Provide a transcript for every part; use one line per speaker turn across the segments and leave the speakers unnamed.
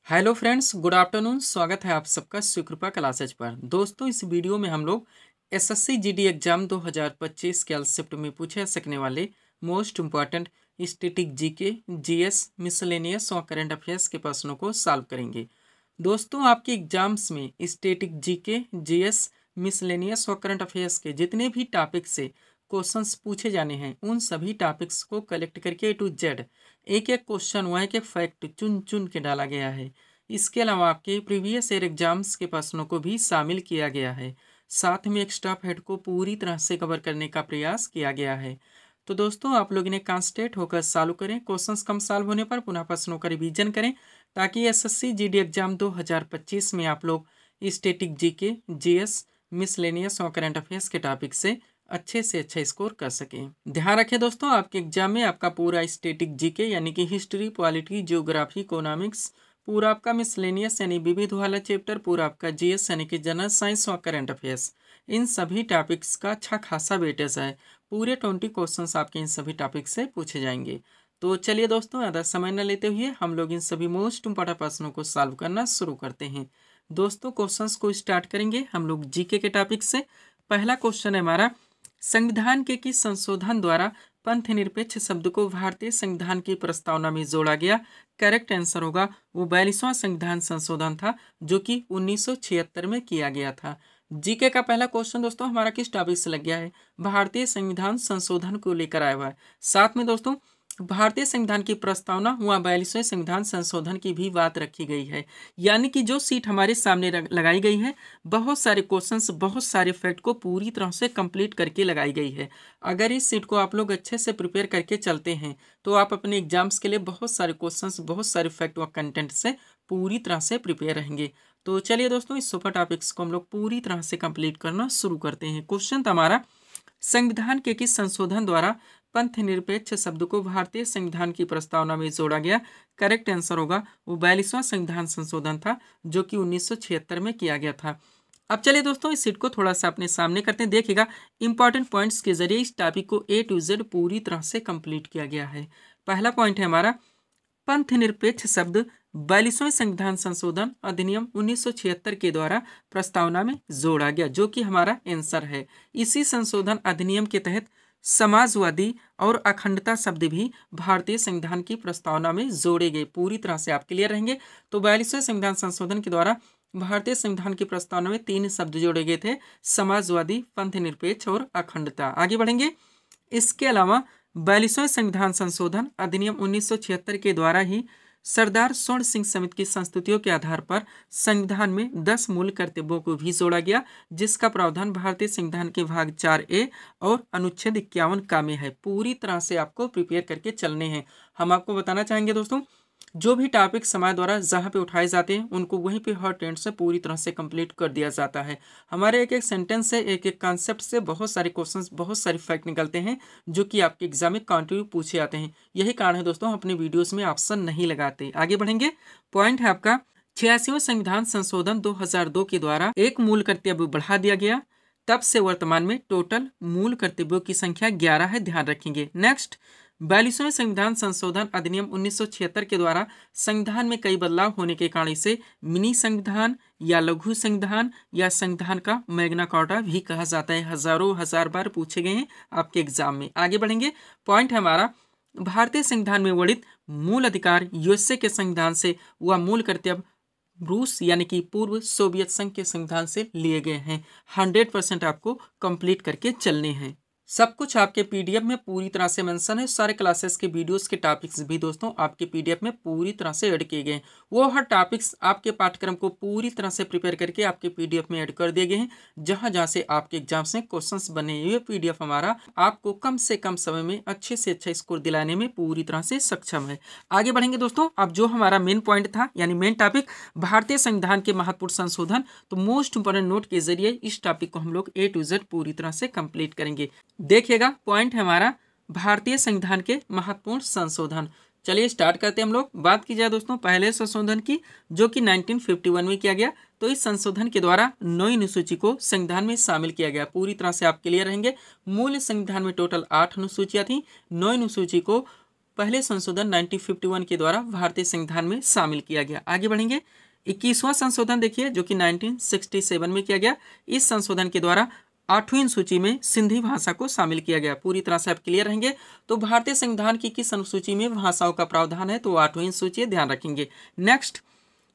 Hello friends, good afternoon. स्वागत है आप सबका सुकृपा क्लासेज पर। दोस्तों, इस वीडियो में हम लोग एसएससी जीडी एग्जाम 2025 के शिफ्ट में पूछे जा सकने वाले most important static GK, GS, miscellaneous और करंट अफेयर्स के प्रश्नों को सॉल्व करेंगे। दोस्तों, आपके एग्जाम्स में स्टैटिक जीके, जीएस, मिसलेनियस और करंट अफेयर्स के जितने भी टॉपिक से क्वेश्चंस पूछे जाने हैं, उन सभी टॉपिक्स को कलेक्ट करके A to Z एक एक क्वेश्चन वह एक एक फैक्ट चुन चुन के डाला गया है। इसके अलावा आपके प्रीवियस ईयर एग्जाम्स के प्रश्नों को भी शामिल किया गया है। साथ में एक्स्ट्रा फैक्ट को पूरी तरह से कवर करने का प्रयास किया गया है। तो दोस्तों, आप लोग इन्हें कॉन्सेंट्रेट होकर सॉल्व करें। क्वेश्चंस कम सॉल्व होने पर पुनः प्रश्नों का रिवीजन करें, ताकि एसएससी जीडी एग्जाम 2025 में आप लोग स्टैटिक जीके, जीएस, मिसलेनियस और करंट अफेयर्स के टॉपिक से अच्छे से अच्छा स्कोर कर सकें। ध्यान रखें दोस्तों, आपके एग्जाम में आपका पूरा स्टैटिक जीके यानी कि हिस्ट्री, पॉलिटी, ज्योग्राफी, इकोनॉमिक्स, पूरा आपका मिसलेनियस यानी विविध वाला चैप्टर, पूरा आपका जीएस यानी कि जनरल साइंस और करंट अफेयर्स, इन सभी टॉपिक्स का अच्छा खासा वेटेज है। पूरे 20 क्वेश्चंस आपके इन सभी टॉपिक से पूछे जाएंगे। तो चलिए दोस्तों, ज़्यादा समय न लेते हुए हम लोग इन सभी मोस्ट इम्पोर्टेंट प्रश्नों को सॉल्व करना शुरू करते हैं। दोस्तों, क्वेश्चंस को स्टार्ट करेंगे हम लोग जीके के टॉपिक से। पहला क्वेश्चन है हमारा, संविधान के किस संशोधन द्वारा पंथ निरपेक्ष शब्द को भारतीय संविधान की प्रस्तावना में जोड़ा गया? करेक्ट आंसर होगा वो 42वां संविधान संशोधन था, जो कि 1976 में किया गया था। जीके का पहला क्वेश्चन दोस्तों हमारा किस टॉपिक से लग गया है? भारतीय संविधान संशोधन को लेकर आया हुआ है। साथ में दोस्तों भारतीय संविधान की प्रस्तावना हुआ 42वें संविधान संशोधन की भी बात रखी गई है। यानी कि जो सीट हमारे सामने लगाई गई है, बहुत सारे क्वेश्चंस, बहुत सारे फैक्ट को पूरी तरह से कंप्लीट करके लगाई गई है। अगर इस सीट को आप लोग अच्छे से प्रिपेयर करके चलते हैं, तो आप अपने एग्जाम्स के लिए बहुत सारे क्वेश्चंस, बहुत सारे फैक्ट व कंटेंट से पूरी तरह से प्रिपेयर रहेंगे। तो चलिए दोस्तों, इस सुपर टॉपिक्स को हम लोग पूरी तरह से कंप्लीट करना शुरू करते हैं। क्वेश्चन था हमारा, संविधान के किस संशोधन द्वारा पंथ निरपेक्ष शब्द को भारतीय संविधान की प्रस्तावना में जोड़ा गया? करेक्ट आंसर होगा वो 42वां संविधान संशोधन था, जो कि 1976 में किया गया था। अब चलिए दोस्तों, इस सीट को थोड़ा सा अपने सामने करते हैं। देखिएगा, इंपॉर्टेंट पॉइंट्स के जरिए इस टॉपिक को A to Z पूरी तरह से कंप्लीट किया गया है। पहला पॉइंट है हमारा, पंथ निरपेक्ष शब्द 42वें संविधान संशोधन अधिनियम 1976 के द्वारा प्रस्तावना में जोड़ा गया, जो कि हमारा आंसर है। इसी संशोधन अधिनियम के तहत समाजवादी और अखंडता शब्द भी भारतीय संविधान की प्रस्तावना में जोड़े गए। पूरी तरह से आप क्लियर रहेंगे। तो 42वें संविधान संशोधन के द्वारा भारतीय संविधान की प्रस्तावना में 3 शब्द जोड़े गए थे, समाजवादी, पंथ निरपेक्ष और अखंडता। आगे बढ़ेंगे। इसके अलावा 42वें संविधान संशोधन अधिनियम 1976 के द्वारा ही सरदार स्वर्ण सिंह समिति की संस्तुतियों के आधार पर संविधान में 10 मूल कर्तव्यों को भी जोड़ा गया, जिसका प्रावधान भारतीय संविधान के भाग 4A और अनुच्छेद 51 का में है। पूरी तरह से आपको प्रिपेयर करके चलने हैं। हम आपको बताना चाहेंगे दोस्तों, जो भी टॉपिक समाज द्वारा जहाँ पे उठाए जाते हैं, उनको वहीं पे हर ट्रेंड से पूरी तरह से कंप्लीट कर दिया जाता है। हमारे एक एक सेंटेंस से, एक एक कॉन्सेप्ट से बहुत सारे क्वेश्चंस, बहुत सारे फैक्ट निकलते हैं, जो कि आपके एग्जाम में कंटिन्यू पूछे जाते हैं। यही कारण है दोस्तों, हम अपने वीडियोस में ऑप्शन नहीं लगाते। आगे बढ़ेंगे। पॉइंट है आपका, 86वां संविधान संशोधन 2002 के द्वारा एक मूल कर्तव्य बढ़ा दिया गया। तब से वर्तमान में टोटल मूल कर्तव्यों की संख्या 11 है। ध्यान रखेंगे। नेक्स्ट, 42वें संविधान संशोधन अधिनियम 1976 के द्वारा संविधान में कई बदलाव होने के कारण इसे मिनी संविधान या लघु संविधान या संविधान का मैग्ना कार्टा भी कहा जाता है। हजार बार पूछे गए हैं आपके एग्जाम में। आगे बढ़ेंगे। पॉइंट है हमारा, भारतीय संविधान में वर्णित मूल अधिकार यूएसए के संविधान से व मूल कर्तव्य रूस यानी कि पूर्व सोवियत संघ के संविधान से लिए गए हैं। 100% आपको कंप्लीट करके चलने हैं। सब कुछ आपके पीडीएफ में पूरी तरह से मेंशन है। सारे क्लासेस के वीडियोस के टॉपिक्स भी दोस्तों आपके पीडीएफ में पूरी तरह से ऐड किए गए हैं। वो हर टॉपिक्स आपके पाठ्यक्रम को पूरी तरह से प्रिपेयर करके आपके पीडीएफ में ऐड कर दिए गए हैं। जहां जहां से आपके एग्जाम से क्वेश्चंस बने हुए पीडीएफ हमारा आपको कम से कम समय में अच्छे से अच्छा स्कोर दिलाने में पूरी तरह से सक्षम है। आगे बढ़ेंगे दोस्तों। अब जो हमारा मेन पॉइंट था, यानी मेन टॉपिक भारतीय संविधान के महत्वपूर्ण संशोधन, तो मोस्ट इंपोर्टेंट नोट के जरिए इस टॉपिक को हम लोग A to Z पूरी तरह से कंप्लीट करेंगे। देखिएगा, पॉइंट है हमारा, भारतीय संविधान के महत्वपूर्ण संशोधन। चलिए स्टार्ट करते हैं हम लोग। बात की जाए दोस्तों पहले संशोधन की, जो कि 1951 में किया गया, तो इस संशोधन के द्वारा 9वीं अनुसूची को संविधान में शामिल किया गया। पूरी तरह से आप क्लियर रहेंगे। मूल संविधान में टोटल 8 अनुसूचियां थी। 9वीं अनुसूची को पहले संशोधन 1951 के द्वारा भारतीय संविधान में शामिल किया गया। आगे बढ़ेंगे। 21वां संशोधन देखिए जो कि 1967 में किया गया। इस संशोधन के द्वारा 8वीं सूची में सिंधी भाषा को शामिल किया गया। पूरी तरह से आप क्लियर रहेंगे। तो भारतीय संविधान की किस अनुसूची में भाषाओं का प्रावधान है, तो 8वीं सूची है, ध्यान रखेंगे। नेक्स्ट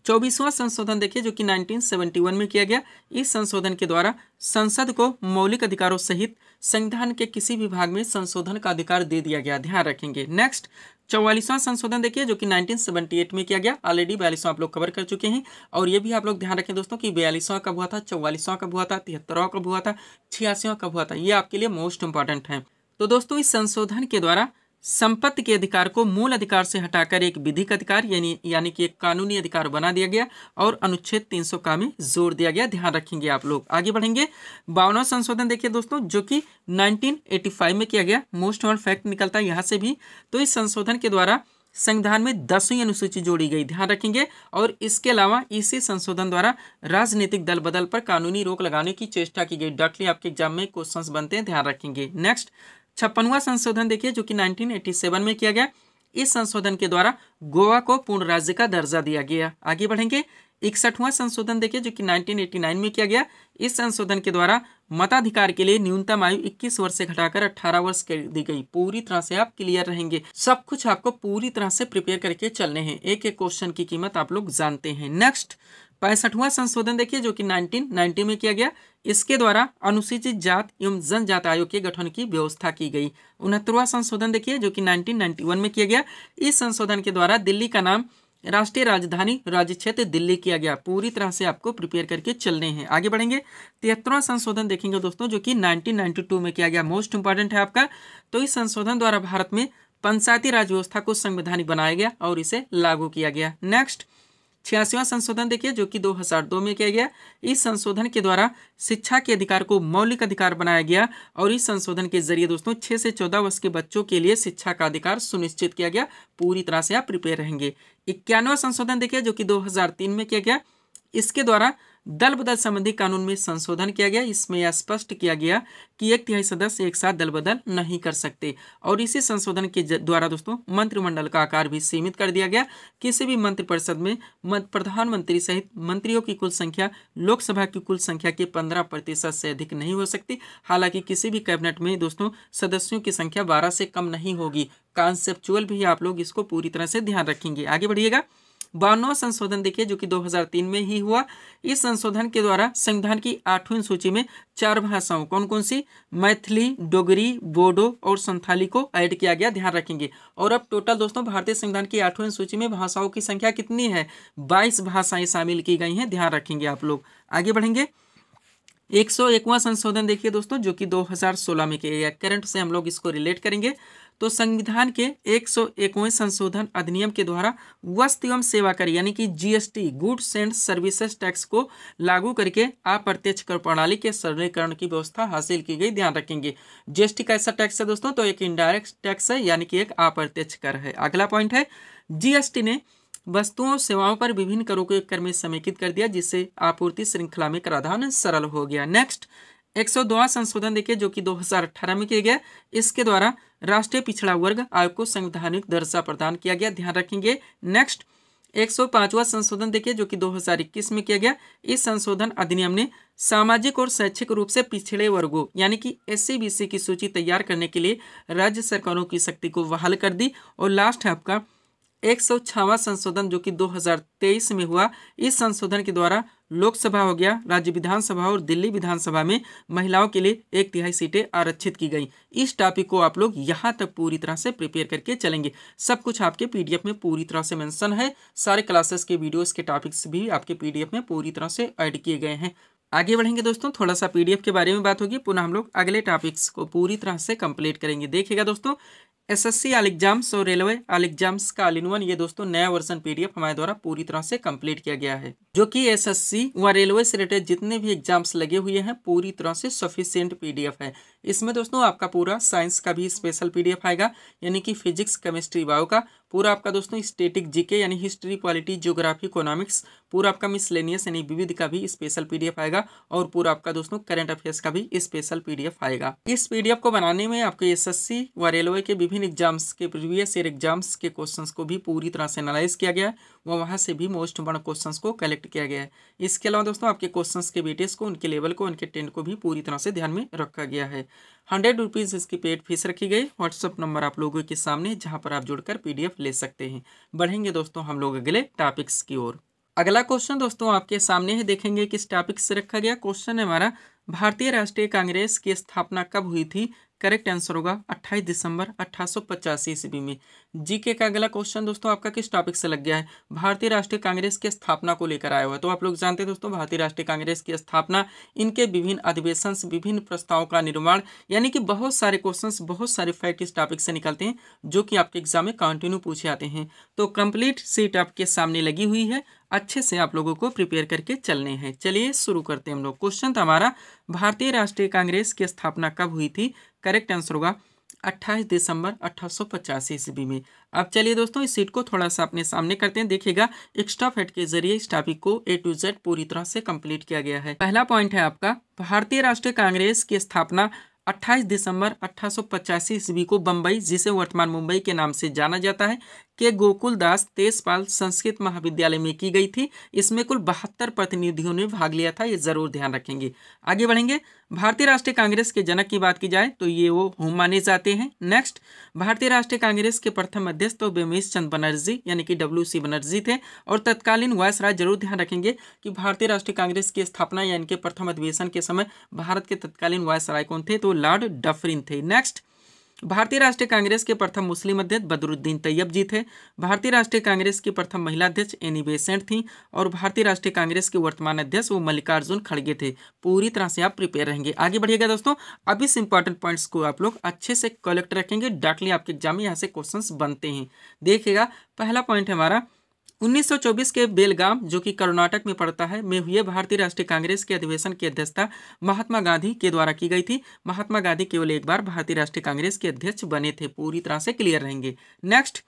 24वां संशोधन देखिए जो कि 1971 में किया गया। इस संशोधन के द्वारा संसद को मौलिक अधिकारों सहित संविधान के किसी भी भाग में संशोधन का अधिकार दे दिया गया, ध्यान रखेंगे। नेक्स्ट 44वां संशोधन देखिए जो कि 1978 में किया गया। ऑलरेडी 42वां आप लोग कवर कर चुके हैं। और ये भी आप लोग ध्यान रखें दोस्तों कि 42वां कब हुआ था, 44वां कब हुआ था, 73वां कब हुआ था, 86वां कब हुआ था, ये आपके लिए मोस्ट इंपॉर्टेंट है। तो दोस्तों इस संशोधन के द्वारा संपत्ति के अधिकार को मूल अधिकार से हटाकर एक विधिक अधिकार यानी कि एक कानूनी अधिकार बना दिया गया और अनुच्छेद 300 का में जोड़ दिया गया, ध्यान रखेंगे आप लोग। आगे बढ़ेंगे। 52वां संशोधन देखिए दोस्तों जो कि 1985 में किया गया। मोस्ट ऑल फैक्ट निकलता है यहाँ से भी। तो इस संशोधन के द्वारा संविधान में 10वीं अनुसूची जोड़ी गई, ध्यान रखेंगे। और इसके अलावा इसी संशोधन द्वारा राजनीतिक दल बदल पर कानूनी रोक लगाने की चेष्टा की गई। डायरेक्टली आपके एग्जाम में क्वेश्चंस बनते हैं, ध्यान रखेंगे। नेक्स्ट 56वां संशोधन देखिए जो कि 1987 में किया गया। इस संशोधन के द्वारा गोवा को पूर्ण राज्य का दर्जा दिया गया। आगे बढ़ेंगे। 61वां संशोधन देखिए जो कि 1989 में किया गया। इस संशोधन के द्वारा मताधिकार के लिए न्यूनतम आयु 21 वर्ष से घटाकर 18 वर्ष कर दी गई। पूरी तरह से आप क्लियर रहेंगे। सब कुछ आपको पूरी तरह से प्रिपेयर करके चलने हैं। एक एक क्वेश्चन की कीमत आप लोग जानते हैं। नेक्स्ट 65वां संशोधन देखिए जो कि 1990 में किया गया। इसके द्वारा अनुसूचित जात एवं जनजाति आयोग के गठन की व्यवस्था की गई। 69वां संशोधन देखिए जो कि 1991 में किया गया। इस संशोधन के द्वारा दिल्ली का नाम राष्ट्रीय राजधानी राज्य क्षेत्र दिल्ली किया गया। पूरी तरह से आपको प्रिपेयर करके चलने हैं। आगे बढ़ेंगे। 73वां संशोधन देखेंगे दोस्तों जो कि 1992 में किया गया। मोस्ट इंपॉर्टेंट है आपका। तो इस संशोधन द्वारा भारत में पंचायती राज व्यवस्था को संवैधानिक बनाया गया और इसे लागू किया गया। नेक्स्ट 86वां संशोधन देखिए जो कि 2002 में किया गया। इस संशोधन के द्वारा शिक्षा के अधिकार को मौलिक अधिकार बनाया गया और इस संशोधन के जरिए दोस्तों 6 से 14 वर्ष के बच्चों के लिए शिक्षा का अधिकार सुनिश्चित किया गया। पूरी तरह से आप प्रिपेयर रहेंगे। 91वां संशोधन देखिए जो कि 2003 में किया गया। इसके द्वारा दल बदल संबंधी कानून में संशोधन किया गया। इसमें यह स्पष्ट किया गया कि 1/3 सदस्य एक साथ दल बदल नहीं कर सकते। और इसी संशोधन के द्वारा दोस्तों मंत्रिमंडल का आकार भी सीमित कर दिया गया। किसी भी मंत्रिपरिषद में प्रधानमंत्री सहित मंत्रियों की कुल संख्या लोकसभा की कुल संख्या के 15% से अधिक नहीं हो सकती। हालांकि किसी भी कैबिनेट में दोस्तों सदस्यों की संख्या 12 से कम नहीं होगी। कॉन्सेप्चुअल भी आप लोग इसको पूरी तरह से ध्यान रखेंगे। आगे बढ़िएगा। 52वां संशोधन देखिए जो कि 2003 में ही हुआ। इस संशोधन के द्वारा संविधान की 8वीं सूची में 4 भाषाओं कौन कौन सी, मैथिली, डोगरी, बोडो और संथाली को ऐड किया गया, ध्यान रखेंगे। और अब टोटल दोस्तों भारतीय संविधान की 8वीं सूची में भाषाओं की संख्या कितनी है, 22 भाषाएं शामिल की गई हैं, ध्यान रखेंगे आप लोग। आगे बढ़ेंगे। 101वां संशोधन देखिए दोस्तों जो कि 2016 में किया गया। करंट से हम लोग इसको रिलेट करेंगे। तो संविधान के 101वें संशोधन अधिनियम के द्वारा वस्तु एवं सेवा कर यानी कि GST goods and services tax को लागू करके अप्रत्यक्ष कर प्रणाली के सरलीकरण की व्यवस्था हासिल की गई, ध्यान रखेंगे। जीएसटी कैसा टैक्स है दोस्तों, तो एक इनडायरेक्ट टैक्स है यानी कि एक अप्रत्यक्ष कर है। अगला पॉइंट है जीएसटी ने वस्तुओं सेवाओं पर विभिन्न करों को एक कर में समेकित कर दिया जिससे आपूर्ति श्रृंखला में कराधान सरल हो गया। नेक्स्ट 102वां संशोधन देखिए जो कि 2018 में किया गया। इसके द्वारा राष्ट्रीय पिछड़ा वर्ग आयोग को संवैधानिक दर्जा प्रदान किया गया, ध्यान रखेंगे। नेक्स्ट 105वां संशोधन देखिए जो कि 2021 में किया गया। इस संशोधन अधिनियम ने सामाजिक और शैक्षिक रूप से पिछड़े वर्गों यानी कि SC/BC की सूची तैयार करने के लिए राज्य सरकारों की शक्ति को बहाल कर दी। और लास्ट है आपका 106वां संशोधन जो कि 2023 में हुआ। इस संशोधन के द्वारा लोकसभा हो गया, राज्य विधानसभा और दिल्ली विधानसभा में महिलाओं के लिए 1/3 सीटें आरक्षित की गई। इस टॉपिक को आप लोग यहाँ तक पूरी तरह से प्रिपेयर करके चलेंगे। सब कुछ आपके PDF में पूरी तरह से मेंशन है। सारे क्लासेस के वीडियोस के टॉपिक्स भी आपके PDF में पूरी तरह से ऐड किए गए हैं। आगे बढ़ेंगे दोस्तों, थोड़ा सा PDF के बारे में बात होगी, पुनः हम लोग अगले टॉपिक्स को पूरी तरह से कंप्लीट करेंगे। देखिएगा दोस्तों, SSC ऑल एग्जाम्स और रेलवे ऑल एग्जाम्स का ऑल इन वन ये दोस्तों नया वर्जन PDF हमारे द्वारा पूरी तरह से कंप्लीट किया गया है, जो कि SSC व रेलवे से रिलेटेड जितने भी एग्जाम्स लगे हुए हैं पूरी तरह से सफिशिएंट PDF है। इसमें दोस्तों आपका पूरा साइंस का भी स्पेशल PDF आएगा यानी कि फिजिक्स, केमिस्ट्री, बायो का पूरा आपका दोस्तों स्टैटिक जीके यानी हिस्ट्री, पॉलिटी, ज्योग्राफी, इकोनॉमिक्स, पूरा आपका मिसलेनियस यानी विविध का भी स्पेशल पीडीएफ आएगा और पूरा आपका दोस्तों करंट अफेयर्स का भी स्पेशल पीडीएफ आएगा। इस पीडीएफ को बनाने में आपके एसएससी व रेलवे के विभिन्न एग्जाम्स के प्रीवियस ईयर एग्जाम्स के क्वेश्चंस को भी पूरी तरह से एनालाइज किया गया है व वहाँ से भी मोस्ट इंपोर्टेंट क्वेश्चंस को कलेक्ट किया गया है। इसके अलावा दोस्तों आपके क्वेश्चंस के वेटेज को, उनके लेवल को, उनके टेंट को भी पूरी तरह से ध्यान में रखा गया है। 100 रुपीज़ इसकी पेड फीस रखी गई। व्हाट्सअप नंबर आप लोगों के सामने जहां पर आप जुड़कर पीडीएफ ले सकते हैं। बढ़ेंगे दोस्तों हम लोग अगले टॉपिक्स की ओर। अगला क्वेश्चन दोस्तों आपके सामने है, देखेंगे किस टॉपिक से रखा गया। क्वेश्चन है हमारा, भारतीय राष्ट्रीय कांग्रेस की स्थापना कब हुई थी? करेक्ट आंसर होगा 28 दिसंबर 1885 ईस्वी में। जीके का अगला क्वेश्चन दोस्तों आपका किस टॉपिक से लग गया है? भारतीय राष्ट्रीय कांग्रेस की स्थापना को लेकर आया हुआ है। तो आप लोग जानते हैं दोस्तों भारतीय राष्ट्रीय कांग्रेस की स्थापना, इनके विभिन्न अधिवेशन, विभिन्न प्रस्तावों का निर्माण, यानी कि बहुत सारे क्वेश्चंस, बहुत सारे फैक्ट इस टॉपिक से निकलते हैं जो कि आपके एग्जाम में कंटिन्यू पूछे आते हैं। तो कंप्लीट सीट आपके सामने लगी हुई है, अच्छे से आप लोगों को प्रिपेयर करके चलने हैं। चलिए शुरू करते हैं हम लोग। क्वेश्चन था हमारा, भारतीय राष्ट्रीय कांग्रेस की स्थापना कब हुई थी? करेक्ट आंसर होगा 28 दिसंबर 1885 ईस्वी में। अब चलिए दोस्तों इस सीट को थोड़ा सा अपने सामने करते हैं। देखिएगा एक्स्ट्रा फैक्ट के जरिए इस टॉपिक को A to Z पूरी तरह से कंप्लीट किया गया है। पहला पॉइंट है आपका, भारतीय राष्ट्रीय कांग्रेस की स्थापना 28 दिसंबर 1885 ईस्वी को बम्बई, जिसे वर्तमान मुंबई के नाम से जाना जाता है, के गोकुल दास तेजपाल संस्कृत महाविद्यालय में की गई थी। इसमें कुल 72 प्रतिनिधियों ने भाग लिया था, ये जरूर ध्यान रखेंगे। आगे बढ़ेंगे। भारतीय राष्ट्रीय कांग्रेस के जनक की बात की जाए तो ये वो हुम माने जाते हैं। नेक्स्ट, भारतीय राष्ट्रीय कांग्रेस के प्रथम अध्यक्ष तो बेमिश चंद्र बनर्जी यानी कि WC बनर्जी थे और तत्कालीन वायसराय, जरूर ध्यान रखेंगे कि भारतीय राष्ट्रीय कांग्रेस की स्थापना या इनके प्रथम अधिवेशन के समय भारत के तत्कालीन वायसराय कौन थे? तो लॉर्ड डफरिन थे। नेक्स्ट, भारतीय राष्ट्रीय कांग्रेस के प्रथम मुस्लिम अध्यक्ष बदरुद्दीन तैयब जी थे। भारतीय राष्ट्रीय कांग्रेस की प्रथम महिला अध्यक्ष एनी बेसेंट थी और भारतीय राष्ट्रीय कांग्रेस के वर्तमान अध्यक्ष वो मल्लिकार्जुन खड़गे थे। पूरी तरह से आप प्रिपेयर रहेंगे। आगे बढ़िएगा दोस्तों। अब इस इंपॉर्टेंट पॉइंट्स को आप लोग अच्छे से कलेक्ट रखेंगे, डायरेक्टली आपके एग्जाम में यहाँ से क्वेश्चंस बनते हैं। देखिएगा पहला पॉइंट है हमारा, 1924 के बेलगाम, जो कि कर्नाटक में पड़ता है, में हुए भारतीय राष्ट्रीय कांग्रेस के अधिवेशन की अध्यक्षता महात्मा गांधी के द्वारा की गई थी। महात्मा गांधी केवल एक बार भारतीय राष्ट्रीय कांग्रेस के अध्यक्ष बने थे। पूरी तरह से क्लियर रहेंगे। नेक्स्ट,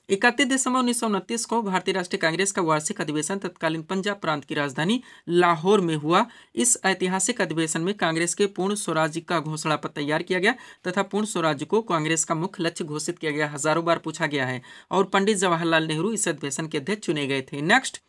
31 दिसंबर 1929 को भारतीय राष्ट्रीय कांग्रेस का वार्षिक अधिवेशन तत्कालीन पंजाब प्रांत की राजधानी लाहौर में हुआ। इस ऐतिहासिक अधिवेशन में कांग्रेस के पूर्ण स्वराज्य का घोषणा पत्र तैयार किया गया तथा पूर्ण स्वराज्य को कांग्रेस का मुख्य लक्ष्य घोषित किया गया। हजारों बार पूछा गया है और पंडित जवाहरलाल नेहरू इस अधिवेशन के अध्यक्ष चुने गए थे। नेक्स्ट,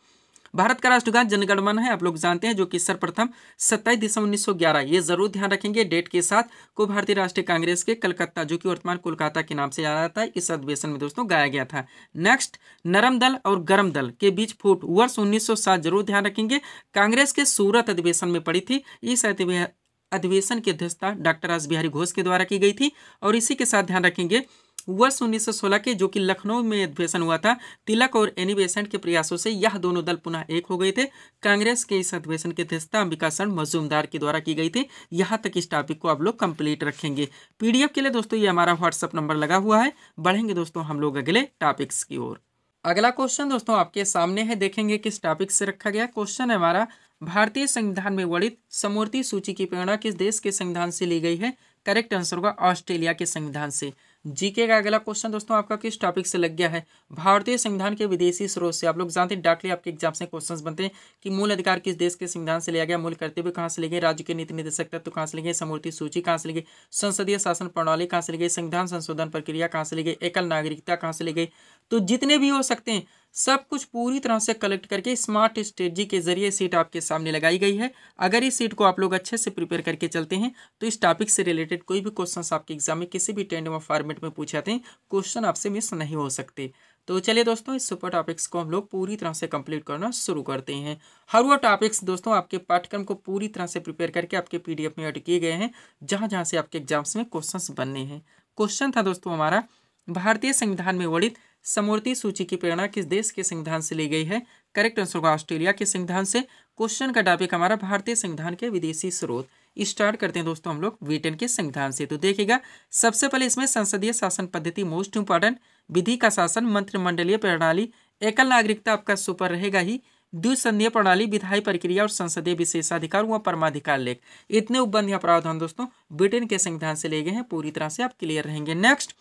भारत का राष्ट्रगान जन गण मन है, आप लोग जानते हैं, जो कि सर्वप्रथम 27 दिसंबर 1911, ये जरूर ध्यान रखेंगे डेट के साथ, को भारतीय राष्ट्रीय कांग्रेस के कलकत्ता, जो कि वर्तमान कोलकाता के नाम से जाना जाता है, इस अधिवेशन में दोस्तों गाया गया था। नेक्स्ट, नरम दल और गरम दल के बीच फूट वर्ष 1907, जरूर ध्यान रखेंगे, कांग्रेस के सूरत अधिवेशन में पड़ी थी। इस अधिवेशन की अध्यक्षता डॉक्टर रास बिहारी घोष के द्वारा की गई थी। और इसी के साथ ध्यान रखेंगे वर्ष 1916 के, जो कि लखनऊ में अधिवेशन हुआ था, तिलक और एनी बेसेंट के प्रयासों से यह दोनों दल पुनः एक हो गए थे। कांग्रेस के इस अधिवेशन की अध्यक्षता अंबिका शरण मजूमदार के द्वारा की गई थी। यहाँ तक इस टॉपिक को आप लोग कंप्लीट रखेंगे। पीडीएफ के लिए दोस्तों ये हमारा व्हाट्सअप नंबर लगा हुआ है। बढ़ेंगे दोस्तों हम लोग अगले टॉपिक्स की ओर। अगला क्वेश्चन दोस्तों आपके सामने है, देखेंगे किस टॉपिक से रखा गया। क्वेश्चन है हमारा, भारतीय संविधान में वर्णित समवर्ती सूची की प्रेरणा किस देश के संविधान से ली गई है? करेक्ट आंसर होगा ऑस्ट्रेलिया के संविधान से। जीके का अगला क्वेश्चन दोस्तों आपका किस टॉपिक से लग गया है? भारतीय संविधान के विदेशी स्रोत से। आप लोग जानते हैं डायरेक्टली आपके एग्जाम से क्वेश्चंस बनते हैं कि मूल अधिकार किस देश के संविधान से लिया गया, मूल कर्तव्य कहाँ से लिए गए, राज्य के नीति निर्देशक तत्व कहाँ से लिए गए, समवर्ती सूची कहाँ से ली गई, संसदीय शासन प्रणाली कहाँ से ली गई, संविधान संशोधन प्रक्रिया कहाँ से ली गई, एकल नागरिकता कहाँ से ली गई। तो जितने भी हो सकते हैं सब कुछ पूरी तरह से कलेक्ट करके स्मार्ट स्ट्रेटजी के जरिए सीट आपके सामने लगाई गई है। अगर इस सीट को आप लोग अच्छे से प्रिपेयर करके चलते हैं तो इस टॉपिक से रिलेटेड कोई भी क्वेश्चंस आपके एग्जाम में किसी भी टेंडम फॉर्मेट में पूछे जाते हैं, क्वेश्चन आपसे मिस नहीं हो सकते। तो चलिए दोस्तों इस सुपर टॉपिक्स को हम लोग पूरी तरह से कंप्लीट करना शुरू करते हैं। हर वो टॉपिक्स दोस्तों आपके पाठ्यक्रम को पूरी तरह से प्रिपेयर करके आपके पीडीएफ में ऐड किए गए हैं, जहां जहां से आपके एग्जाम्स में क्वेश्चंस बनने हैं। क्वेश्चन था दोस्तों हमारा, भारतीय संविधान में वर्णित समवर्ती सूची की प्रेरणा किस देश के संविधान से ली गई है? करेक्ट आंसर होगा ऑस्ट्रेलिया के संविधान से। क्वेश्चन का टॉपिक हमारा भारतीय संविधान के विदेशी स्रोत। स्टार्ट करते हैं दोस्तों हम लोग ब्रिटेन के संविधान से। तो देखिएगा सबसे पहले इसमें संसदीय शासन पद्धति मोस्ट इंपॉर्टेंट, विधि का शासन, मंत्रिमंडलीय प्रणाली, एकल नागरिकता आपका सुपर रहेगा ही, द्विसंधीय प्रणाली, विधायी प्रक्रिया और संसदीय विशेषाधिकार व परमाधिकार लेख। इतने उपबंध या प्रावधान दोस्तों ब्रिटेन के संविधान से लिए गए हैं। पूरी तरह से आप क्लियर रहेंगे। नेक्स्ट,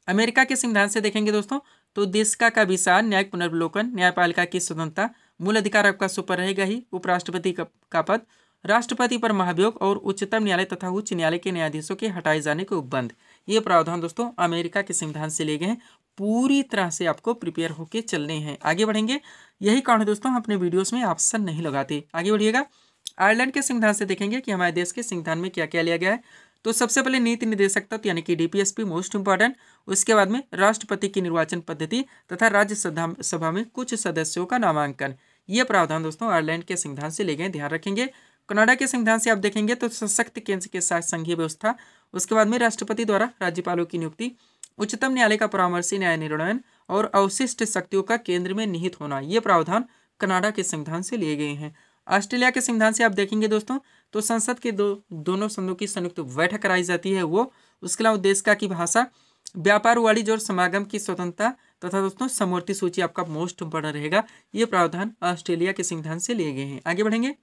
अमेरिका के संविधान से देखेंगे दोस्तों तो देश का विशाल न्यायिक पुनर्वलोकन, न्यायपालिका की स्वतंत्रता, मूल अधिकार आपका सुपर रहेगा ही, उपराष्ट्रपति का पद, राष्ट्रपति पर महाभियोग और उच्चतम न्यायालय तथा उच्च न्यायालय के न्यायाधीशों के हटाए जाने के उपबंध। ये प्रावधान दोस्तों अमेरिका के संविधान से लिए गए हैं। पूरी तरह से आपको प्रिपेयर होके चलने हैं। आगे बढ़ेंगे। यही कारण है दोस्तों हम अपने वीडियोस में ऑप्शन नहीं लगाते। आगे बढ़िएगा। आयरलैंड के संविधान से देखेंगे कि हमारे देश के संविधान में क्या क्या लिया गया है। तो सबसे पहले नीति निर्देशक तत्व यानी कि डीपीएसपी मोस्ट इंपॉर्टेंट। उसके बाद में राष्ट्रपति की निर्वाचन पद्धति तथा राज्य सभा में कुछ सदस्यों का नामांकन। ये प्रावधान दोस्तों आयरलैंड के संविधान से ले गए, ध्यान रखेंगे। कनाडा के संविधान से आप देखेंगे तो सशक्त केंद्र के साथ संघीय व्यवस्था। उसके बाद में राष्ट्रपति द्वारा राज्यपालों की नियुक्ति, उच्चतम न्यायालय का परामर्शी न्याय निर्णय और अवशिष्ट शक्तियों का केंद्र में निहित होना। ये प्रावधान कनाडा के संविधान से लिए गए हैं। ऑस्ट्रेलिया के संविधान से आप देखेंगे दोस्तों तो संसद के दोनों सदनों की संयुक्त बैठक कराई जाती है वो। उसके अलावा देश का की भाषा, व्यापार, वाणिज्य और समागम की स्वतंत्रता तथा दोस्तों समवर्ती सूची आपका मोस्ट इंपोर्टेंट रहेगा। ये प्रावधान ऑस्ट्रेलिया के संविधान से लिए गए हैं। आगे बढ़ेंगे।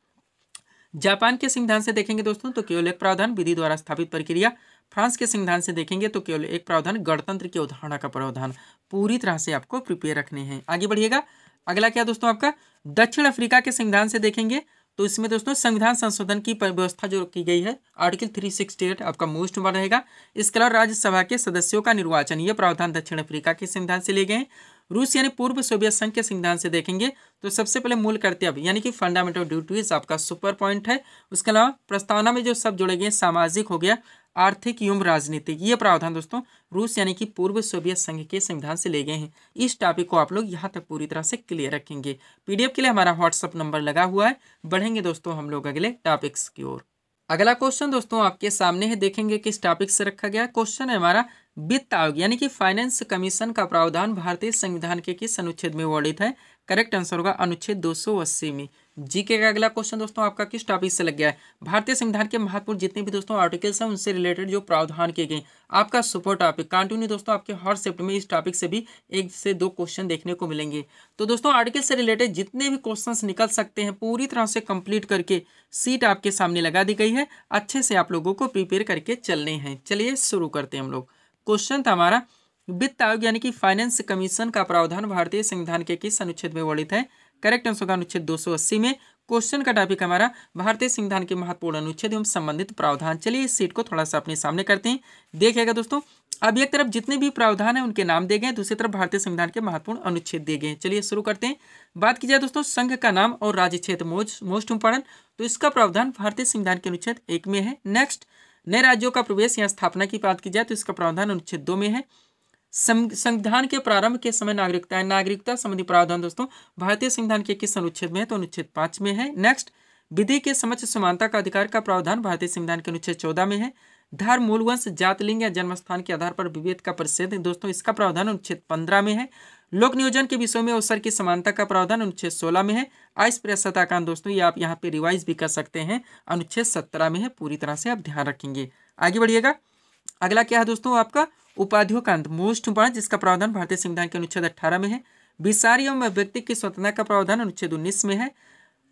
जापान के संविधान से देखेंगे दोस्तों तो केवल एक प्रावधान, विधि द्वारा स्थापित प्रक्रिया। फ्रांस के संविधान से देखेंगे तो केवल एक प्रावधान, गणतंत्र की अवधारणा का प्रावधान। पूरी तरह से आपको प्रिपेयर रखने हैं। आगे बढ़िएगा। अगला क्या दोस्तों आपका दक्षिण अफ्रीका के संविधान से देखेंगे तो इसमें दोस्तों संविधान संशोधन की व्यवस्था जो की गई है आर्टिकल 368 आपका मोस्ट इंपोर्टेंट रहेगा। इसके अलावा राज्यसभा के सदस्यों का निर्वाचन, ये प्रावधान दक्षिण अफ्रीका के संविधान से लिए गए हैं। रूस यानी पूर्व सोवियत संघ के संविधान से देखेंगे तो सबसे पहले मूल कर्तव्य यानी कि फंडामेंटल ड्यूटीज आपका सुपर पॉइंट है। उसके अलावा प्रस्तावना में जो सब जोड़े गए, सामाजिक हो गया, आर्थिक एवं राजनीतिक, ये प्रावधान दोस्तों रूस यानी कि पूर्व सोवियत संघ के संविधान से ले गए हैं। इस टॉपिक को आप लोग यहाँ तक पूरी तरह से क्लियर रखेंगे। पीडीएफ के लिए हमारा व्हाट्सअप नंबर लगा हुआ है। बढ़ेंगे दोस्तों हम लोग अगले टॉपिक्स की ओर। अगला क्वेश्चन दोस्तों आपके सामने है, देखेंगे किस टॉपिक से रखा गया। क्वेश्चन है हमारा, वित्त आयोग यानी कि फाइनेंस कमीशन का प्रावधान भारतीय संविधान के किस अनुच्छेद में वर्णित है। करेक्ट आंसर होगा अनुच्छेद 280 में। जीके का अगला क्वेश्चन दोस्तों आपका किस टॉपिक से लग गया है। भारतीय संविधान के महत्वपूर्ण जितने भी दोस्तों आर्टिकल्स हैं उनसे रिलेटेड जो प्रावधान किए गए, आपका सुपर टॉपिक कंटिन्यू दोस्तों आपके हर शिफ्ट में इस टॉपिक से भी 1 से 2 क्वेश्चन देखने को मिलेंगे। तो दोस्तों आर्टिकल से रिलेटेड जितने भी क्वेश्चन निकल सकते हैं पूरी तरह से कंप्लीट करके सीट आपके सामने लगा दी गई है। अच्छे से आप लोगों को प्रिपेयर करके चलने हैं। चलिए शुरू करते हैं हम लोग। क्वेश्चन था हमारा, वित्त आयोग यानी कि फाइनेंस कमीशन का प्रावधान भारतीय संविधान के किस अनुच्छेद में वर्णित है। करेक्ट आंसर होगा अनुच्छेद 280 में। क्वेश्चन का टॉपिक हमारा भारतीय संविधान के महत्वपूर्ण अनुच्छेद एवं संबंधित प्रावधान। चलिए इस सीट को थोड़ा सा अपने सामने करते हैं। देखिएगा दोस्तों, अब एक तरफ जितने भी प्रावधान है उनके नाम दिए गए, दूसरी तरफ भारतीय संविधान के महत्वपूर्ण अनुच्छेद दिए गए। चलिए शुरू करते हैं। बात की जाए दोस्तों संघ का नाम और राज्य क्षेत्र मोस्ट इंपॉर्टेंट, तो इसका प्रावधान भारतीय संविधान के अनुच्छेद 1 में है। नेक्स्ट, नए राज्यों का प्रवेश या स्थापना की बात की जाए तो इसका प्रावधान अनुच्छेद 2 में है। संविधान के प्रारंभ के समय नागरिकता संबंधी प्रावधान दोस्तों भारतीय संविधान के किस अनुच्छेद में है, तो अनुच्छेद 5 में है। नेक्स्ट, विधि के समक्ष समानता का अधिकार का प्रावधान भारतीय संविधान के अनुच्छेद 14 में है। धर्म, मूल वंश, जात, लिंग या जन्मस्थान के आधार पर विभेद का प्रतिषेध दोस्तों इसका प्रावधान अनुच्छेद 15 में है। लोक नियोजन के विषयों में अवसर की समानता का प्रावधान अनुच्छेद 16 में है। अस्पृश्यता दोस्तों ये आप यहाँ पे रिवाइज भी कर सकते हैं, अनुच्छेद 17 में है। पूरी तरह से आप ध्यान रखेंगे। आगे बढ़िएगा। अगला क्या है दोस्तों आपका उपाधियों का अंत मोस्ट इंपॉर्टेंट, जिसका प्रावधान भारतीय संविधान के अनुच्छेद 18 में है। विचार एवं व्यक्ति की स्वतंत्रता का प्रावधान अनुच्छेद 19 में है।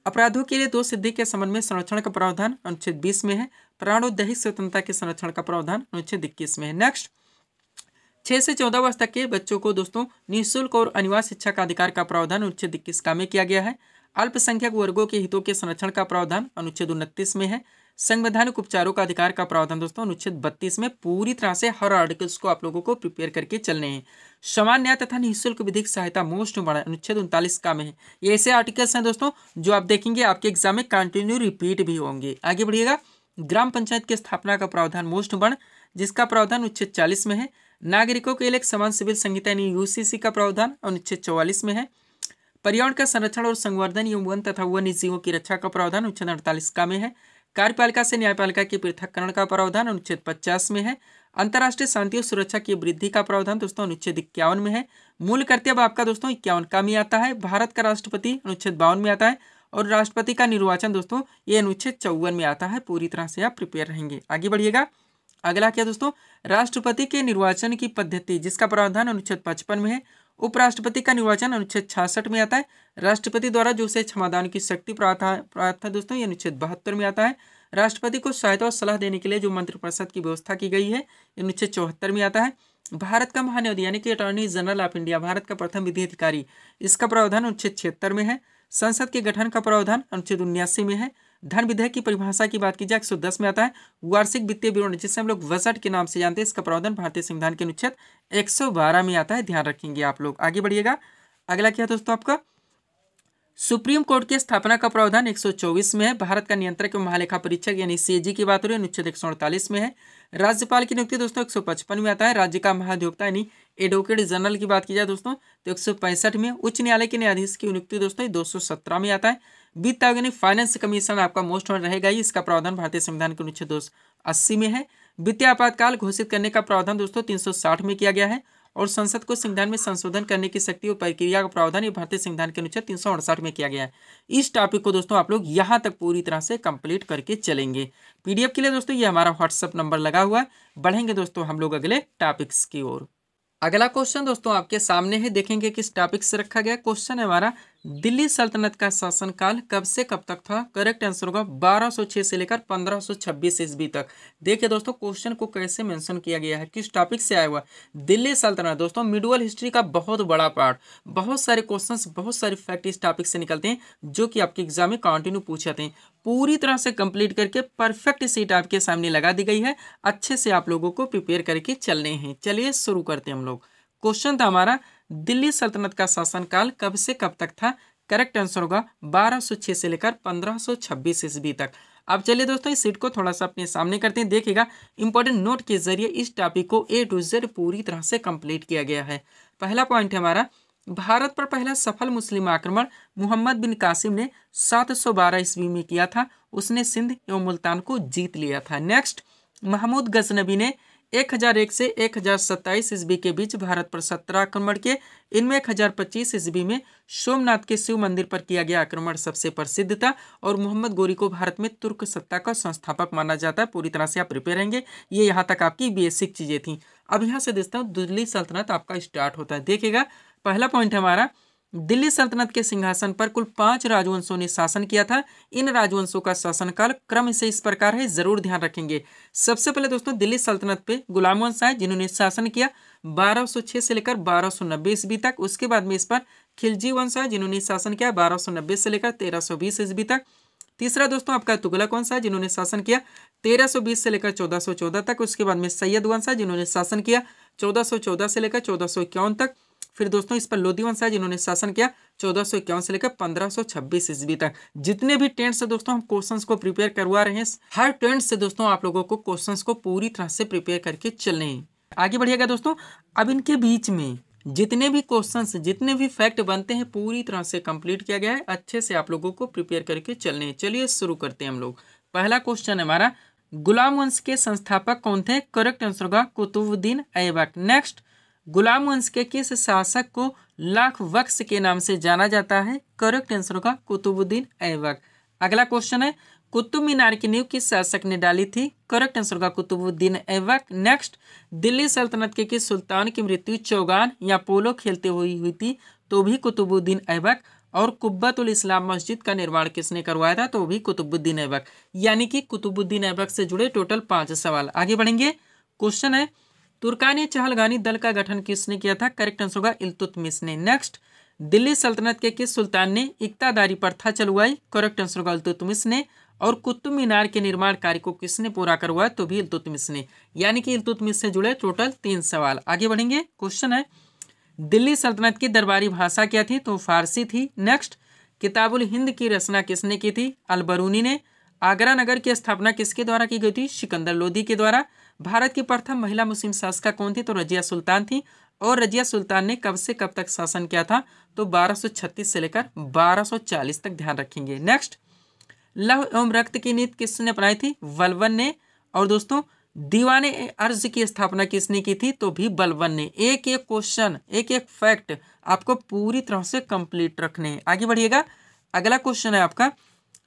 अपराधों के लिए दोष सिद्धि के संबंध में संरक्षण का प्रावधान अनुच्छेद 20 में है। प्राण और दैहिक स्वतंत्रता के संरक्षण का प्रावधान अनुच्छेद 21 में है। नेक्स्ट, 6 से 14 वर्ष तक के बच्चों को दोस्तों निःशुल्क और अनिवार्य शिक्षा का अधिकार का प्रावधान अनुच्छेद 21 का में किया गया है। अल्पसंख्यक वर्गों के हितों के संरक्षण का प्रावधान अनुच्छेद 29 में है। संवैधानिक उपचारों का अधिकार का प्रावधान दोस्तों अनुच्छेद 32 में। पूरी तरह से हर आर्टिकल्स को आप लोगों को प्रिपेयर करके चलने हैं। समान न्याय तथा निःशुल्क विधिक सहायता मोस्ट इंपॉर्टेंट अनुच्छेद 39 का में है। ये ऐसे आर्टिकल्स हैं दोस्तों जो आप देखेंगे आपके एग्जाम में कंटिन्यू रिपीट भी होंगे। आगे बढ़िएगा। ग्राम पंचायत की स्थापना का प्रावधान मोस्ट इंपॉर्टेंट, जिसका प्रावधान अनुच्छेद 40 में है। नागरिकों के लिए एक समान सिविल संहिता यानी यूसीसी का प्रावधान अनुच्छेद 44 में है। पर्यावरण का संरक्षण और संवर्धन एवं वन तथा वन्य जीवों की रक्षा का प्रावधान अनुच्छेद 48 का में है। कार्यपालिका से न्यायपालिका के पृथक्करण का प्रावधान अनुच्छेद 50 में है। अंतर्राष्ट्रीय शांति और सुरक्षा की वृद्धि का प्रावधान दोस्तों अनुच्छेद 51 में है। मूल कर्तव्य आपका दोस्तों 51 का में आता है। भारत का राष्ट्रपति अनुच्छेद 52 में आता है और राष्ट्रपति का निर्वाचन दोस्तों ये अनुच्छेद 54 में आता है। पूरी तरह से आप प्रिपेयर रहेंगे। आगे बढ़िएगा। अगला क्या दोस्तों, राष्ट्रपति के निर्वाचन की पद्धति, जिसका प्रावधान अनुच्छेद 55 में है। उपराष्ट्रपति का निर्वाचन अनुच्छेद 66 में आता है। राष्ट्रपति द्वारा जो से क्षमादान की शक्ति प्राप्त है दोस्तों ये अनुच्छेद 72 में आता है। राष्ट्रपति को सहायता और सलाह देने के लिए जो मंत्रिपरिषद की व्यवस्था की गई है अनुच्छेद 74 में आता है। भारत का महान्यायाधीश यानी कि attorney general of India, Bharat का प्रथम विधि अधिकारी, इसका प्रावधान अनुच्छेद 76 में है। संसद के गठन का प्रावधान अनुच्छेद 79 में है। धन विधेयक की परिभाषा की बात की जाए 110 में आता है। वार्षिक वित्तीय विवरण जिसे हम लोग बजट के नाम से जानते हैं, इसका प्रावधान भारतीय संविधान के अनुच्छेद 112 में आता है। ध्यान रखेंगे आप लोग। आगे बढ़िएगा। अगला क्या है दोस्तों आपका, सुप्रीम कोर्ट की स्थापना का प्रावधान 124 में है। भारत का नियंत्रक एवं महालेखा परीक्षक यानी सीएजी की बात हो रही है, अनुच्छेद 148 में है। राज्यपाल की नियुक्ति दोस्तों 155 में आता है। राज्य का महाधिवक्ता यानी एडवोकेट जनरल की बात की जाए दोस्तों तो 165 में। उच्च न्यायालय के न्यायाधीश की नियुक्ति दोस्तों 217 में आता है। वित्त आयोग यानी फाइनेंस कमीशन आपका मोस्ट रहेगा ही, इसका प्रावधान भारतीय संविधान के अनुच्छेद 280 में है। वित्तीय आपातकाल घोषित करने का प्रावधान दोस्तों 360 में किया गया है। और संसद को संविधान में संशोधन करने की शक्ति और प्रक्रिया का प्रावधान ये भारतीय संविधान के अनुच्छेद 368 में किया गया है। इस टॉपिक को दोस्तों आप लोग यहाँ तक पूरी तरह से कंप्लीट करके चलेंगे। पीडीएफ के लिए दोस्तों ये हमारा व्हाट्सएप नंबर लगा हुआ है। बढ़ेंगे दोस्तों हम लोग अगले टॉपिक्स की ओर। अगला क्वेश्चन दोस्तों आपके सामने है, देखेंगे किस टॉपिक से रखा गया। क्वेश्चन है हमारा, दिल्ली सल्तनत का शासनकाल कब से कब तक था। करेक्ट आंसर होगा 1206 से लेकर 1526 ईस्वी तक। देखिए दोस्तों क्वेश्चन को कैसे मेंशन किया गया है, किस टॉपिक से आया हुआ। दिल्ली सल्तनत दोस्तों मिडवल हिस्ट्री का बहुत बड़ा पार्ट, बहुत सारे क्वेश्चंस, बहुत सारे फैक्ट इस टॉपिक से निकलते हैं जो कि आपके एग्जाम में कंटिन्यू पूछे जाते हैं। पूरी तरह से कंप्लीट करके परफेक्ट सीट आपके सामने लगा दी गई है। अच्छे से आप लोगों को प्रिपेयर करके चलने हैं। चलिए शुरू करते हैं हम लोग। क्वेश्चन था हमारा, दिल्ली सल्तनत का शासनकाल कब से कब तक था। करेक्ट आंसर होगा 1206 से लेकर 1526 ईस्वी तक। अब चलिए दोस्तों इस सीट को थोड़ा सा अपने सामने करते हैं। देखिएगा इंपॉर्टेंट नोट के जरिए इस टॉपिक को A to Z पूरी तरह से कंप्लीट किया गया है। पहला पॉइंट है हमारा, भारत पर पहला सफल मुस्लिम आक्रमण मोहम्मद बिन कासिम ने 712 ईस्वी में किया था। उसने सिंध एवं मुल्तान को जीत लिया था। नेक्स्ट, महमूद गजनबी ने 1001 से 1027 ईस्वी के बीच भारत पर 17 आक्रमण किए। इनमें 1025 ईस्वी में सोमनाथ के शिव मंदिर पर किया गया आक्रमण सबसे प्रसिद्ध था। और मोहम्मद गोरी को भारत में तुर्क सत्ता का संस्थापक माना जाता है। पूरी तरह से आप प्रिपेयर रहेंगे। ये यहाँ तक आपकी बेसिक चीजें थी। अब यहाँ से देखता हूँ दिल्ली सल्तनत आपका स्टार्ट होता है। देखिएगा पहला पॉइंट है हमारा, दिल्ली सल्तनत के सिंहासन पर कुल 5 राजवंशों ने शासन किया था। इन राजवंशों का शासनकाल क्रम से इस प्रकार है, जरूर ध्यान रखेंगे। सबसे पहले दोस्तों दिल्ली सल्तनत पे गुलाम वंश आए जिन्होंने शासन किया 1206 से लेकर 1290 ईस्वी तक। उसके बाद में इस पर खिलजी वंश आए जिन्होंने शासन किया 1290 से लेकर 1320 ईस्वी तक। तीसरा दोस्तों आपका तुगलक वंश है जिन्होंने शासन किया 1320 से लेकर 1414 तक। उसके बाद में सैयद वंश है जिन्होंने शासन किया 1414 से लेकर 1451 तक। फिर दोस्तों इस पर लोधी वंश है जिन्होंने शासन किया 1451 से लेकर 1526 ईस्वी तक। जितने भी टेंट से दोस्तों हम क्वेश्चंस को प्रिपेयर करवा रहे हैं, हर टेंट से दोस्तों आप लोगों को क्वेश्चंस को पूरी तरह से प्रिपेयर करके चलने हैं। आगे बढ़िएगा दोस्तों। अब इनके बीच में जितने भी क्वेश्चंस, जितने भी फैक्ट बनते हैं पूरी तरह से कंप्लीट किया गया है। अच्छे से आप लोगों को प्रिपेयर करके चलने हैं। चलिए शुरू करते हैं हम लोग। पहला क्वेश्चन है हमारा, गुलाम वंश के संस्थापक कौन थे। करेक्ट आंसर होगा कुतुबुद्दीन ऐबक। नेक्स्ट, गुलाम वंश के किस शासक को लाख बख्श के नाम से जाना जाता है। करेक्ट आंसर होगा कुतुबुद्दीन ऐबक। अगला क्वेश्चन है, कुतुब मीनार की नींव किस शासक ने डाली थी। करेक्ट आंसर होगा कुतुबुद्दीन ऐबक। नेक्स्ट, दिल्ली सल्तनत के किस सुल्तान की मृत्यु चौगान या पोलो खेलते हुई थी। तो भी कुतुबुद्दीन ऐबक। और कुब्बतुल इस्लाम मस्जिद का निर्माण किसने करवाया था। तो भी कुतुबुद्दीन ऐबक। यानी कि कुतुबुद्दीन ऐबक से जुड़े टोटल 5 सवाल। आगे बढ़ेंगे। क्वेश्चन है, तुर्कानी चहलगानी दल का गठन किसने किया था। करेक्ट आंसर होगा इल्तुतमिश ने। नेक्स्ट, दिल्ली सल्तनत के किस सुल्तान ने इक्तादारी प्रथा चलवाई। करेक्ट आंसर होगा इल्तुतमिश ने। और कुतुब मीनार के निर्माण कार्य को किसने पूरा करवाया। तो भी इल्तुतमिश ने। यानी कि इल्तुतमिश से जुड़े टोटल 3 सवाल। आगे बढ़ेंगे। क्वेश्चन है, दिल्ली सल्तनत की दरबारी भाषा क्या थी। तो फारसी थी। नेक्स्ट, किताबुल हिंद की रचना किसने की थी। अल-बरूनी ने। आगरा नगर की स्थापना किसके द्वारा की गई थी। सिकंदर लोदी के द्वारा। भारत की प्रथम महिला मुस्लिम शासिका कौन थी। तो रजिया सुल्तान थी। और रजिया सुल्तान ने कब से कब तक शासन किया था। तो 1236 से लेकर 1240 तक। ध्यान रखेंगे। नेक्स्ट, लौह एवं रक्त की नीति किसने अपनाई थी। बलबन ने। और दोस्तों दीवाने अर्ज की स्थापना किसने की थी। तो भी बलबन ने। एक एक क्वेश्चन, एक एक फैक्ट आपको पूरी तरह से कंप्लीट रखने हैं। आगे बढ़िएगा। अगला क्वेश्चन है आपका,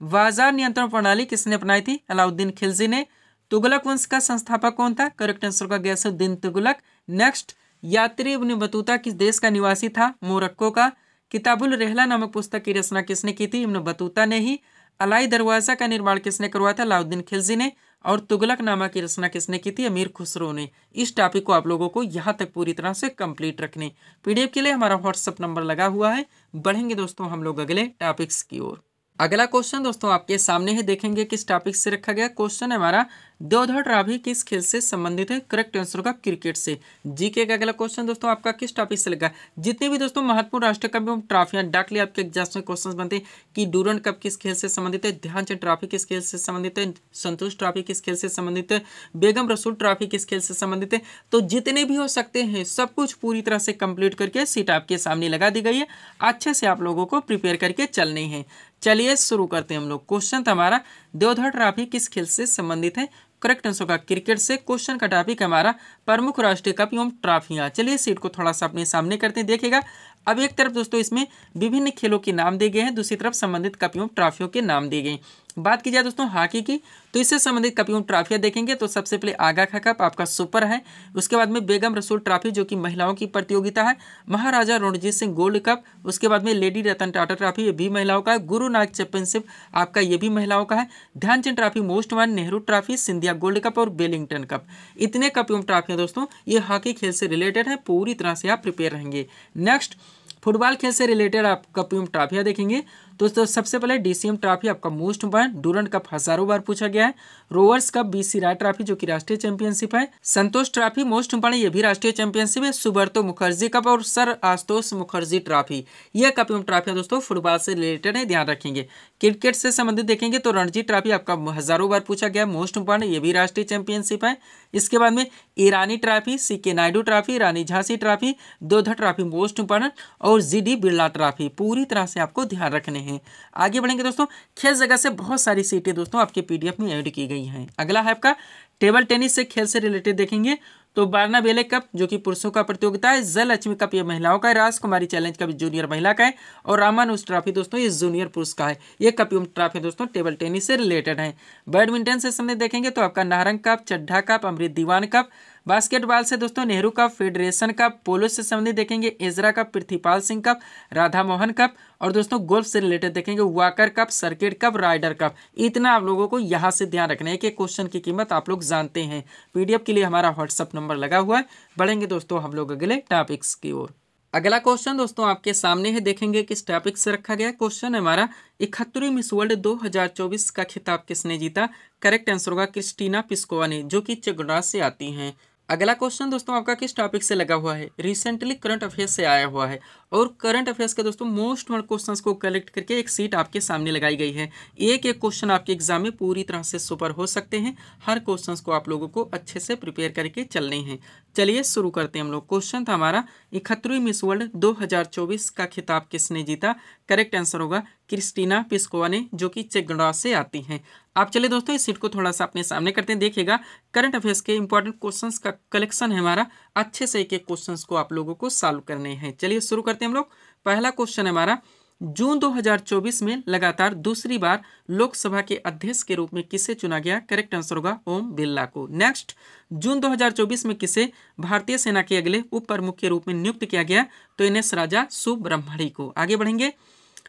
बाजार नियंत्रण प्रणाली किसने अपनाई थी। अलाउद्दीन खिलजी ने। तुगलक वंश का संस्थापक कौन था। करेक्ट आंसर का गयासुद्दीन तुगलक। नेक्स्ट, यात्री इब्न बतूता किस देश का निवासी था। मोरक्को का। किताबुल रहला नामक पुस्तक की रचना किसने की थी। इब्न बतूता ने ही। अलाई दरवाजा का निर्माण किसने करवाया था। अलाउद्दीन खिलजी ने। और तुगलकनामा की रचना किसने की थी? अमीर खुसरो ने। इस टॉपिक को आप लोगों को यहाँ तक पूरी तरह से कंप्लीट रखने। पीडीएफ के लिए हमारा व्हाट्सएप नंबर लगा हुआ है। बढ़ेंगे दोस्तों हम लोग अगले टॉपिक्स की ओर। अगला क्वेश्चन दोस्तों आपके सामने है, देखेंगे किस टॉपिक से रखा गया। क्वेश्चन है हमारा, देवधर ट्रॉफी किस खेल से संबंधित है? करेक्ट आंसर होगा क्रिकेट से। जीके का अगला क्वेश्चन दोस्तों आपका किस टॉपिक से लगा? जितने भी दोस्तों महत्वपूर्ण राष्ट्रीय कप एवं ट्रॉफियां डाक लिया आपके एग्जाम में क्वेश्चन बनते हैं कि डूरंड कप किस खेल से संबंधित है, ध्यानचंद ट्रॉफी किस खेल से संबंधित है, संतोष ट्रॉफी किस खेल से संबंधित है, बेगम रसूल ट्रॉफी किस खेल से संबंधित है, तो जितने भी हो सकते हैं सब कुछ पूरी तरह से कंप्लीट करके सीट आपके सामने लगा दी गई है। अच्छे से आप लोगों को प्रिपेयर करके चलने हैं। चलिए शुरू करते हैं हम लोग। क्वेश्चन था हमारा, देवधर ट्रॉफी किस खेल से संबंधित है? करेक्ट आंसर होगा क्रिकेट से। क्वेश्चन का टॉपिक हमारा प्रमुख राष्ट्रीय कप एवं ट्रॉफियां। चलिए सीट को थोड़ा सा अपने सामने करते हैं, देखिएगा। अब एक तरफ दोस्तों इसमें विभिन्न खेलों के नाम दिए गए हैं, दूसरी तरफ संबंधित कप एवं ट्रॉफियों के नाम दिए गए। बात की जाए दोस्तों हॉकी की, तो इससे संबंधित कप एवं ट्रॉफियां देखेंगे तो सबसे पहले आगा खा कप आपका सुपर है। उसके बाद में बेगम रसूल ट्रॉफी जो कि महिलाओं की प्रतियोगिता है। महाराजा रणजीत सिंह गोल्ड कप। उसके बाद में लेडी रतन टाटा ट्रॉफी, ये भी महिलाओं का है। गुरु नानक चैंपियनशिप आपका ये भी महिलाओं का है। ध्यानचंद ट्रॉफी, मोस्ट वन, Nehru trophy, Scindia gold cup और वेलिंगटन कप। इतने कप एवं ट्रॉफियां दोस्तों ये हॉकी खेल से रिलेटेड है। पूरी तरह से आप प्रिपेयर रहेंगे। नेक्स्ट फुटबॉल खेल से रिलेटेड आप कप एवं ट्रॉफियां देखेंगे दोस्तों। सबसे पहले डीसीएम ट्रॉफी आपका मोस्ट इंपोर्टेंट। डूरंड कप हजारों बार पूछा गया है। रोवर्स कप बीसी राय ट्रॉफी जो कि राष्ट्रीय चैंपियनशिप है। संतोष ट्रॉफी मोस्ट इंपोर्टेंट, ये भी राष्ट्रीय चैंपियनशिप है। सुब्रतो मुखर्जी कप और सर आशुतोष मुखर्जी ट्रॉफी, यह कप एवं ट्रॉफियां दोस्तों फुटबॉल से रिलेटेड है, ध्यान रखेंगे। क्रिकेट से संबंधित देखेंगे तो रणजी ट्रॉफी आपका हजारों बार पूछा गया, मोस्ट इंपोर्टेंट, ये भी राष्ट्रीय चैंपियनशिप है। इसके बाद में Irani trophy, CK Naidu trophy, Rani Jhansi trophy, Deodhar trophy most important और जीडी बिरला ट्रॉफी। पूरी तरह से आपको ध्यान रखने हैं। आगे बढ़ेंगे दोस्तों। खेल जगह से बहुत सारी सीटें दोस्तों आपके पीडीएफ में ऐड की गई हैं। अगला है आपका टेबल टेनिस से खेल से रिलेटेड देखेंगे तो बारना बेले कप जो कि पुरुषों का प्रतियोगिता है। जयलक्ष्मी कप ये महिलाओं का है। राजकुमारी चैलेंज कप जूनियर महिला का है। और रामानुज ट्रॉफी दोस्तों ये जूनियर पुरुष का है। ये कप एवं ट्रॉफी दोस्तों टेबल टेनिस से रिलेटेड है। बैडमिंटन से संबंधित देखेंगे तो आपका Narang cup, Chaddha cup, Amrit Diwan cup. Basketball से दोस्तों Nehru cup, federation cup. Polo से संबंधित देखेंगे Ezra cup, Prithvipal Singh cup, Radha Mohan cup. और दोस्तों गोल्फ से रिलेटेड देखेंगे Walker cup, circuit cup, Ryder cup. इतना आप लोगों को यहाँ से ध्यान रखना है कि क्वेश्चन की कीमत आप लोग जानते हैं। पीडीएफ के लिए हमारा व्हाट्सएप नंबर लगा हुआ है। बढ़ेंगे दोस्तों हम लोग अगले टॉपिक्स की ओर। अगला क्वेश्चन दोस्तों आपके सामने है, देखेंगे किस टॉपिक से रखा गया। क्वेश्चन है हमारा, 71वीं मिस वर्ल्ड 2024 का खिताब किसने जीता? करेक्ट आंसर होगा क्रिस्टीना पिस्कोवा ने, जो कि चेक गणराज्य से आती हैं। अगला क्वेश्चन दोस्तों आपका किस टॉपिक से लगा हुआ है? रिसेंटली करंट अफेयर्स से आया हुआ है। और करंट अफेयर्स के दोस्तों मोस्ट वन क्वेश्चंस को कलेक्ट करके एक सीट आपके सामने लगाई गई है। एक एक क्वेश्चन आपके एग्जाम में पूरी तरह से सुपर हो सकते हैं। हर क्वेश्चंस को आप लोगों को अच्छे से प्रिपेयर करके चलने हैं। चलिए शुरू करते हैं हम लोग। क्वेश्चन था हमारा, 71वीं मिस वर्ल्ड 2024 का खिताब किसने जीता? करेक्ट आंसर होगा क्रिस्टीना पिस्कोवा ने, जो कि चेक गणराज्य से आती हैं। आप चलिए दोस्तों इस सीट को थोड़ा सा अपने सामने करते हैं, देखिएगा। करंट अफेयर्स के इंपॉर्टेंट क्वेश्चंस का कलेक्शन है हमारा। अच्छे से एक एक क्वेश्चंस को आप लोगों को सॉल्व करने हैं। चलिए शुरू करते हैं हम लोग। पहला क्वेश्चन है हमारा, जून 2024 में लगातार दूसरी बार लोकसभा के अध्यक्ष के रूप में किसे चुना गया? करेक्ट आंसर होगा ओम बिरला को। नेक्स्ट, जून 2024 में किसे भारतीय सेना के अगले उप प्रमुख के रूप में नियुक्त किया गया? तो एनएस राजा सुब्रह्मण्यम को। आगे बढ़ेंगे।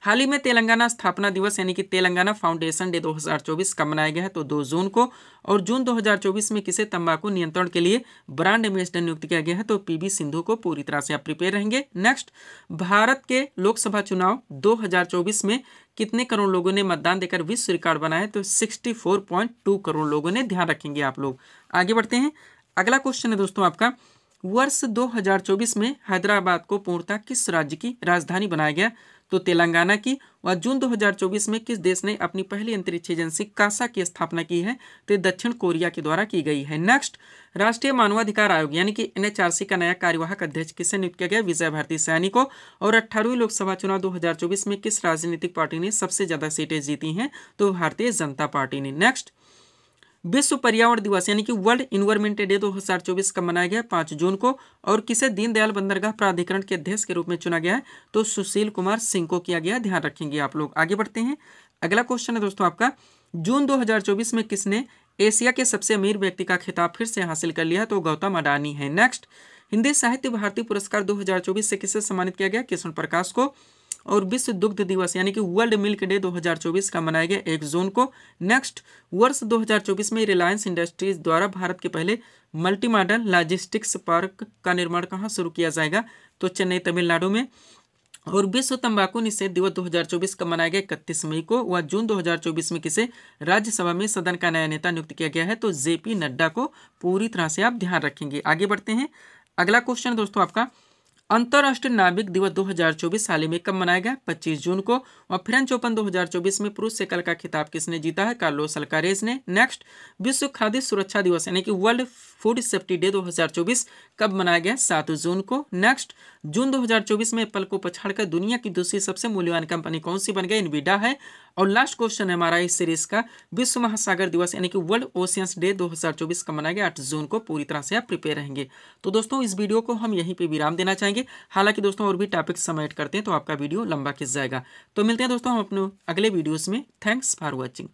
हाल ही में तेलंगाना स्थापना दिवस यानी कि तेलंगाना फाउंडेशन डे 2024 कब मनाया गया है? तो 2 जून को। और जून 2024 में किसे तंबाकू नियंत्रण के लिए ब्रांड एम्बेसडर नियुक्त किया गया है? तो पीवी सिंधु को। पूरी तरह से आप प्रिपेयर रहेंगे। नेक्स्ट, भारत के लोकसभा चुनाव 2024 में कितने करोड़ लोगों ने मतदान देकर विश्व रिकॉर्ड बनाया? तो 64.2 करोड़ लोगों ने, ध्यान रखेंगे आप लोग। आगे बढ़ते हैं। अगला क्वेश्चन है दोस्तों आपका, वर्ष 2024 में हैदराबाद को पूर्णतः किस राज्य की राजधानी बनाया गया? तो तेलंगाना की। और जून 2024 में किस देश ने अपनी पहली अंतरिक्ष एजेंसी कासा की स्थापना की है? तो दक्षिण कोरिया के द्वारा की गई है। नेक्स्ट, राष्ट्रीय मानवाधिकार आयोग यानी कि एनएचआरसी का नया कार्यवाहक अध्यक्ष किसे नियुक्त किया गया? विजय भारती सैनी को। और 18वीं लोकसभा चुनाव 2024 में किस राजनीतिक पार्टी ने सबसे ज्यादा सीटें जीती हैं? तो भारतीय जनता पार्टी ने। नेक्स्ट, विश्व पर्यावरण दिवस यानी कि वर्ल्ड इन्वायरमेंट डे 2024 का मनाया गया 5 जून को। और किसे दीनदयाल बंदरगाह प्राधिकरण के अध्यक्ष के रूप में चुना गया है? तो सुशील कुमार सिंह को किया गया, ध्यान रखेंगे आप लोग। आगे बढ़ते हैं। अगला क्वेश्चन है दोस्तों आपका, जून 2024 में किसने एशिया के सबसे अमीर व्यक्ति का खिताब फिर से हासिल कर लिया? तो गौतम अडानी है। नेक्स्ट, हिंदी साहित्य भारती पुरस्कार 2024 से किसे सम्मानित किया गया? कृष्ण प्रकाश को। और विश्व दुग्ध दिवस यानी कि वर्ल्ड मिल्क डे 2024 का मनाया गया 1 जून को। नेक्स्ट, वर्ष 2024 में रिलायंस इंडस्ट्रीज द्वारा भारत के पहले मल्टी मॉडल लॉजिस्टिक्स पार्क का निर्माण कहाँ शुरू किया जाएगा, तो चेन्नई तमिलनाडु में। और विश्व तंबाकू निषेध दिवस 2024 का मनाया गया 31 मई को। वह जून 2024 में किसे राज्यसभा में सदन का नया नेता नियुक्त किया गया है, तो जेपी नड्डा को पूरी तरह से आप ध्यान रखेंगे। आगे बढ़ते हैं। अगला क्वेश्चन दोस्तों आपका, अंतर्राष्ट्रीय नाविक दिवस 2024 हाल ही में कब मनाया गया, 25 जून को। और फ्रेंच ओपन 2024 में पुरुष एकल का खिताब किसने जीता है, कार्लोस अल्कारेज ने। नेक्स्ट, विश्व खाद्य सुरक्षा दिवस यानी कि वर्ल्ड फूड सेफ्टी डे 2024 कब मनाया गया, 7 जून को। नेक्स्ट, जून 2024 में एप्पल को पछाड़कर दुनिया की दूसरी सबसे मूल्यवान कंपनी कौन सी बन गई, इनविडा है। और लास्ट क्वेश्चन है हमारा इस सीरीज का, विश्व महासागर दिवस यानी कि वर्ल्ड ओशियंस डे 2024 का मनाया गया 8 जून को। पूरी तरह से आप प्रिपेयर रहेंगे। तो दोस्तों इस वीडियो को हम यहीं पे विराम देना चाहेंगे। हालांकि दोस्तों और भी टॉपिक्स हम ऐड करते हैं तो आपका वीडियो लंबा खिंच जाएगा। तो मिलते हैं दोस्तों हम अपने अगले वीडियोस में। Thanks for watching.